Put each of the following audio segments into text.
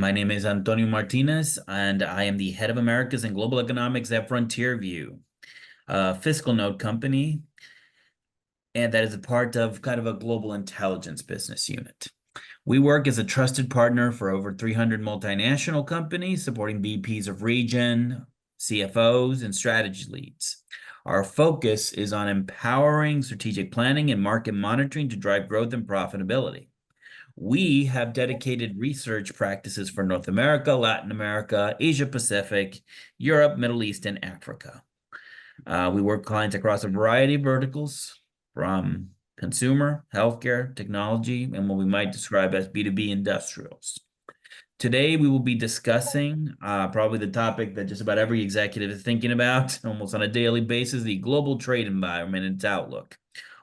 My name is Antonio Martinez, and I am the head of Americas and Global Economics at FrontierView, a fiscal note company, and that is a part of kind of a global intelligence business unit. We work as a trusted partner for over 300 multinational companies, supporting VPs of region, CFOs, and strategy leads. Our focus is on empowering strategic planning and market monitoring to drive growth and profitability. We have dedicated research practices for North America, Latin America, Asia Pacific, Europe, Middle East, and Africa. We work with clients across a variety of verticals, from consumer, healthcare, technology, and what we might describe as B2B industrials. Today, we will be discussing probably the topic that just about every executive is thinking about almost on a daily basis, the global trade environment and its outlook,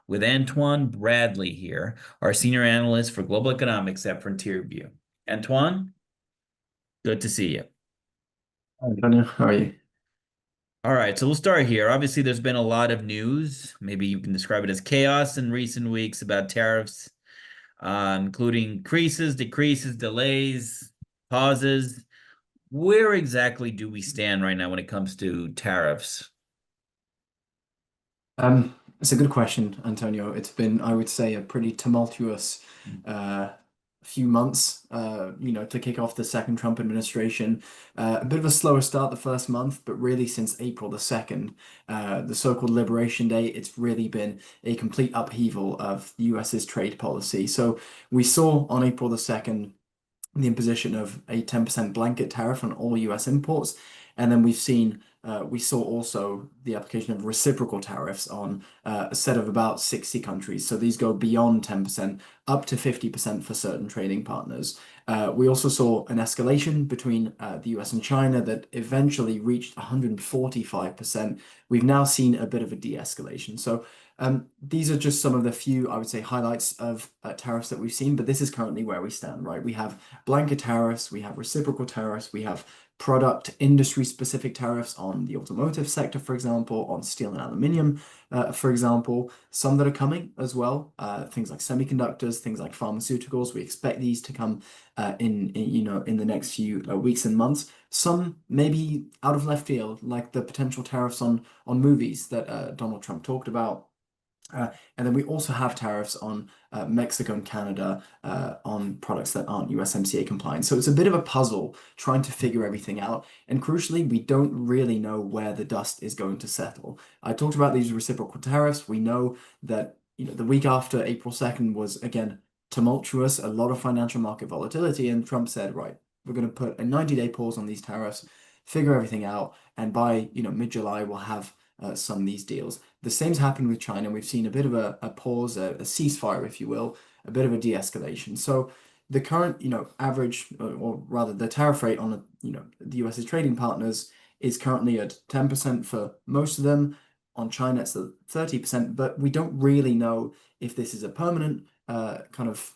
with Antoine Bradley here, our Senior Analyst for Global Economics at FrontierView. Antoine, good to see you. Antonio, how are you? All right, so we'll start here. Obviously, there's been a lot of news. Maybe you can describe it as chaos in recent weeks about tariffs, including increases, decreases, delays, pauses. Where exactly do we stand right now when it comes to tariffs? It's a good question, Antonio. It's been, I would say, a pretty tumultuous few months, to kick off the second Trump administration. A bit of a slower start the first month, but really since April the 2nd, the so-called Liberation Day, it's really been a complete upheaval of the US's trade policy. So we saw on April the 2nd the imposition of a 10% blanket tariff on all US imports. And then we saw also the application of reciprocal tariffs on a set of about 60 countries. So these go beyond 10%, up to 50% for certain trading partners. We also saw an escalation between the US and China that eventually reached 145%. We've now seen a bit of a de-escalation. So these are just some of the few, I would say, highlights of tariffs that we've seen, but this is currently where we stand, right? We have blanket tariffs, we have reciprocal tariffs, we have product industry specific tariffs on the automotive sector, for example, on steel and aluminium, for example, some that are coming as well, things like semiconductors, things like pharmaceuticals. We expect these to come in the next few weeks and months. Some maybe out of left field, like the potential tariffs on movies that Donald Trump talked about. And then we also have tariffs on Mexico and Canada on products that aren't USMCA compliant. So it's a bit of a puzzle trying to figure everything out. And crucially, we don't really know where the dust is going to settle. I talked about these reciprocal tariffs. We know that the week after April 2nd was, again, tumultuous, a lot of financial market volatility. And Trump said, right, we're going to put a 90-day pause on these tariffs, figure everything out. And by mid-July, we'll have some of these deals. The same's happened with China. We've seen a bit of a pause, a ceasefire, if you will, a bit of a de-escalation. So the current, average, or rather the tariff rate on, the US's trading partners is currently at 10% for most of them. On China, it's at 30%, but we don't really know if this is a permanent kind of,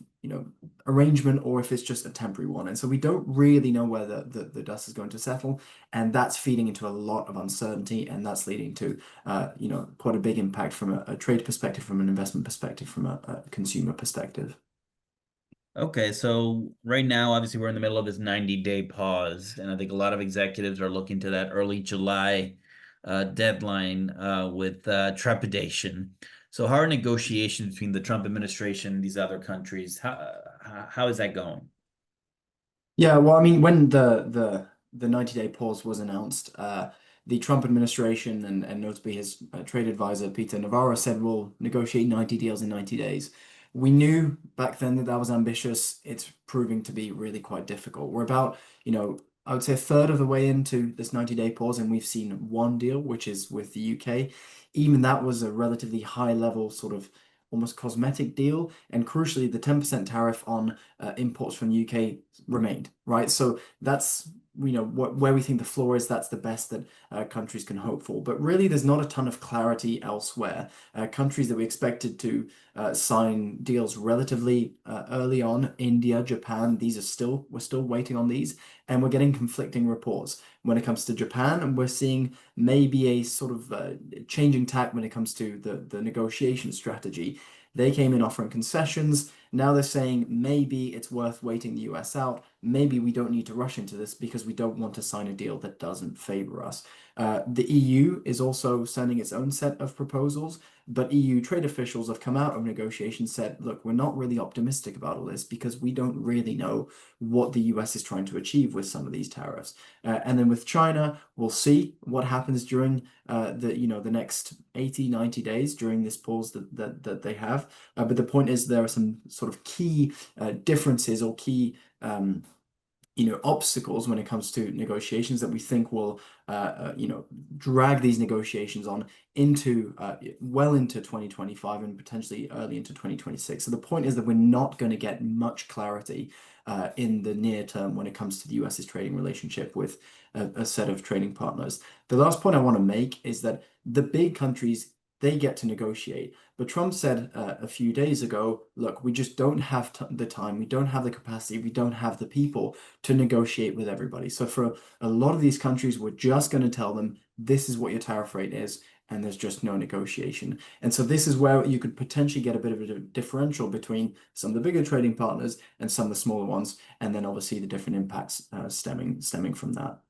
arrangement or if it's just a temporary one. And so we don't really know where the dust is going to settle. And that's feeding into a lot of uncertainty. And that's leading to, quite a big impact from a trade perspective, from an investment perspective, from a consumer perspective. Okay, so right now, obviously, we're in the middle of this 90-day pause, and I think a lot of executives are looking to that early July deadline with trepidation. So how are negotiations between the Trump administration and these other countries? How is that going? Yeah, well, I mean, when the 90-day pause was announced, the Trump administration and notably his trade advisor, Peter Navarro, said we'll negotiate 90 deals in 90 days. We knew back then that that was ambitious. It's proving to be really quite difficult. We're about, I would say a third of the way into this 90-day pause, and we've seen one deal, which is with the UK. Even that was a relatively high level, sort of almost cosmetic deal. And crucially, the 10% tariff on imports from the UK remained, right? So that's where we think the floor is. That's the best that countries can hope for. But really, there's not a ton of clarity elsewhere. Countries that we expected to sign deals relatively early on, India, Japan, we're still waiting on these, and we're getting conflicting reports. When it comes to Japan, and we're seeing maybe a sort of changing tack when it comes to the negotiation strategy. They came in offering concessions. Now they're saying maybe it's worth waiting the US out maybe we don't need to rush into this because we don't want to sign a deal that doesn't favor us. The EU is also sending its own set of proposals, but EU trade officials have come out of negotiations, said, look, we're not really optimistic about all this because we don't really know what the US is trying to achieve with some of these tariffs. And then with China, we'll see what happens during the next 80, 90 days during this pause that they have. But the point is there are some sort of key differences or key obstacles when it comes to negotiations that we think will, drag these negotiations on into well into 2025 and potentially early into 2026. So the point is that we're not going to get much clarity in the near term when it comes to the US's trading relationship with a set of trading partners. The last point I want to make is that the big countries, they get to negotiate. But Trump said a few days ago, look, we just don't have the time, we don't have the capacity, we don't have the people to negotiate with everybody. So for a lot of these countries, we're just going to tell them this is what your tariff rate is, and there's just no negotiation. And so this is where you could potentially get a bit of a differential between some of the bigger trading partners and some of the smaller ones, and then obviously the different impacts stemming from that.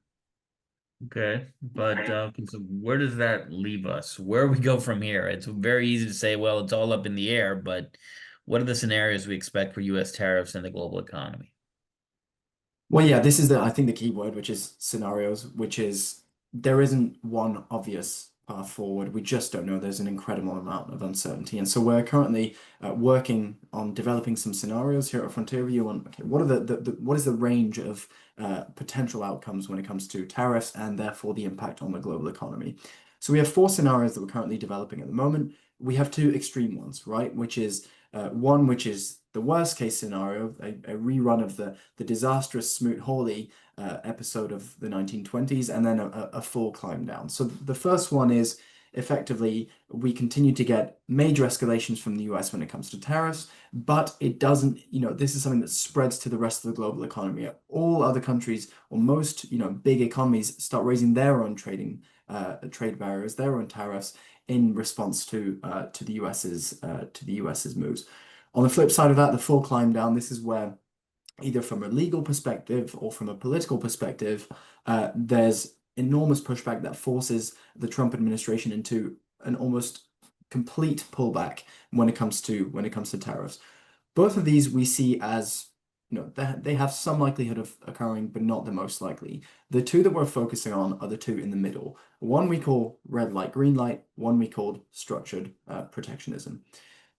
Okay, but so where does that leave us? Where we go from here? It's very easy to say, well, it's all up in the air, but what are the scenarios we expect for U.S. tariffs in the global economy? Well, yeah, this is I think the key word, which is scenarios, which is there isn't one obvious path forward. We just don't know. There's an incredible amount of uncertainty. And so we're currently working on developing some scenarios here at FrontierView on, okay, what are what is the range of potential outcomes when it comes to tariffs and therefore the impact on the global economy. So we have four scenarios that we're currently developing at the moment. We have two extreme ones, right? Which is one which is the worst case scenario, a rerun of the disastrous Smoot-Hawley episode of the 1920s, and then a full climb down. So the first one is effectively we continue to get major escalations from the US when it comes to tariffs, but it doesn't, this is something that spreads to the rest of the global economy. All other countries or most, big economies start raising their own trade barriers, their own tariffs in response to the US's moves. On the flip side of that, the full climb down, this is where either from a legal perspective or from a political perspective, there's enormous pushback that forces the Trump administration into an almost complete pullback when it comes to tariffs. Both of these we see as they have some likelihood of occurring, but not the most likely. The two that we're focusing on are the two in the middle. One we call red light, green light, one we called structured protectionism.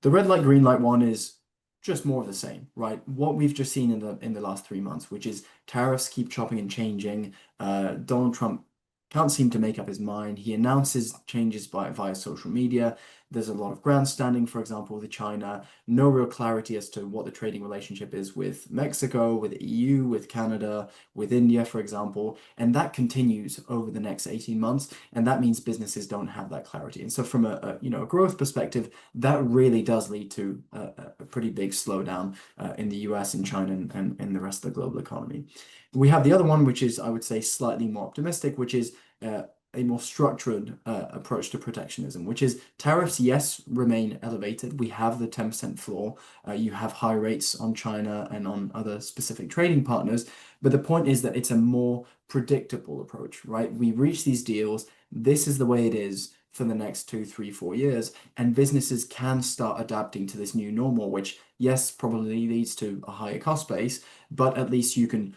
The red light, green light one is just more of the same, right? What we've just seen in the last 3 months, which is tariffs keep chopping and changing. Donald Trump can't seem to make up his mind. He announces changes via social media. There's a lot of grandstanding, for example, with China. No real clarity as to what the trading relationship is with Mexico, with the EU, with Canada, with India, for example. And that continues over the next 18 months. And that means businesses don't have that clarity. And so from a growth perspective, that really does lead to a pretty big slowdown in the US and China and the rest of the global economy. We have the other one, which is, I would say, slightly more optimistic, which is a more structured approach to protectionism, which is tariffs, yes, remain elevated. We have the 10% floor. You have high rates on China and on other specific trading partners. But the point is that it's a more predictable approach, right? We reach these deals. This is the way it is for the next 2, 3, 4 years. And businesses can start adapting to this new normal, which, yes, probably leads to a higher cost base, but at least you can,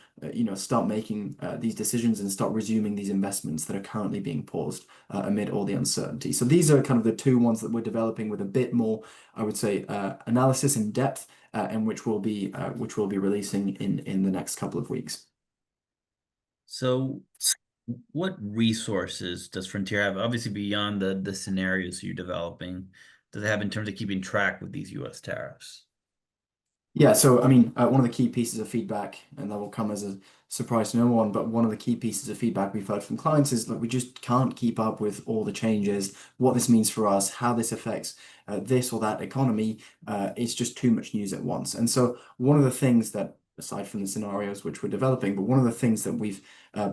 start making these decisions and start resuming these investments that are currently being paused amid all the uncertainty. So these are kind of the two ones that we're developing with a bit more, I would say, analysis in depth, and which we'll be releasing in the next couple of weeks. So what resources does Frontier have, obviously beyond the scenarios you're developing, does it have in terms of keeping track with these U.S. tariffs? Yeah, so I mean, one of the key pieces of feedback, and that will come as a surprise to no one, but one of the key pieces of feedback we've heard from clients is that we just can't keep up with all the changes, what this means for us, how this affects this or that economy. It's just too much news at once. And so one of the things that, aside from the scenarios which we're developing, but one of the things that we've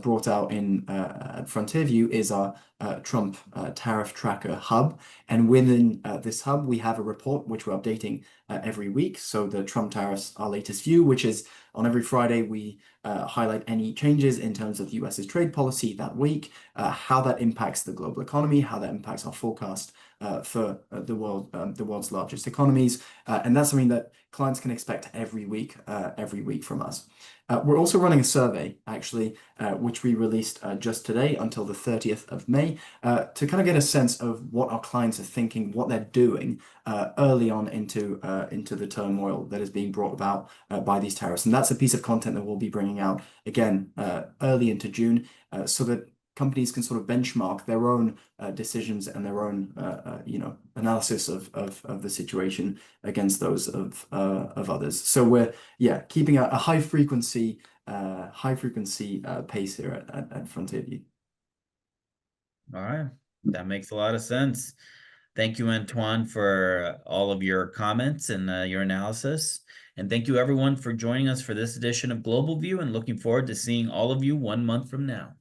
brought out at FrontierView is our Trump tariff tracker hub. And within this hub, we have a report which we're updating every week. So the Trump tariffs, our latest view, which is on every Friday, we highlight any changes in terms of the US's trade policy that week, how that impacts the global economy, how that impacts our forecast for the world's largest economies, and that's something that clients can expect every week from us. We're also running a survey, actually, which we released just today until the 30th of May, to kind of get a sense of what our clients are thinking, what they're doing early on into the turmoil that is being brought about by these tariffs. And that's a piece of content that we'll be bringing out again early into June, so that companies can sort of benchmark their own decisions and their own analysis of the situation against those of others. So we're keeping a high frequency pace here at FrontierView. All right, that makes a lot of sense. Thank you, Antoine, for all of your comments and your analysis. And thank you, everyone, for joining us for this edition of Global View, and looking forward to seeing all of you 1 month from now.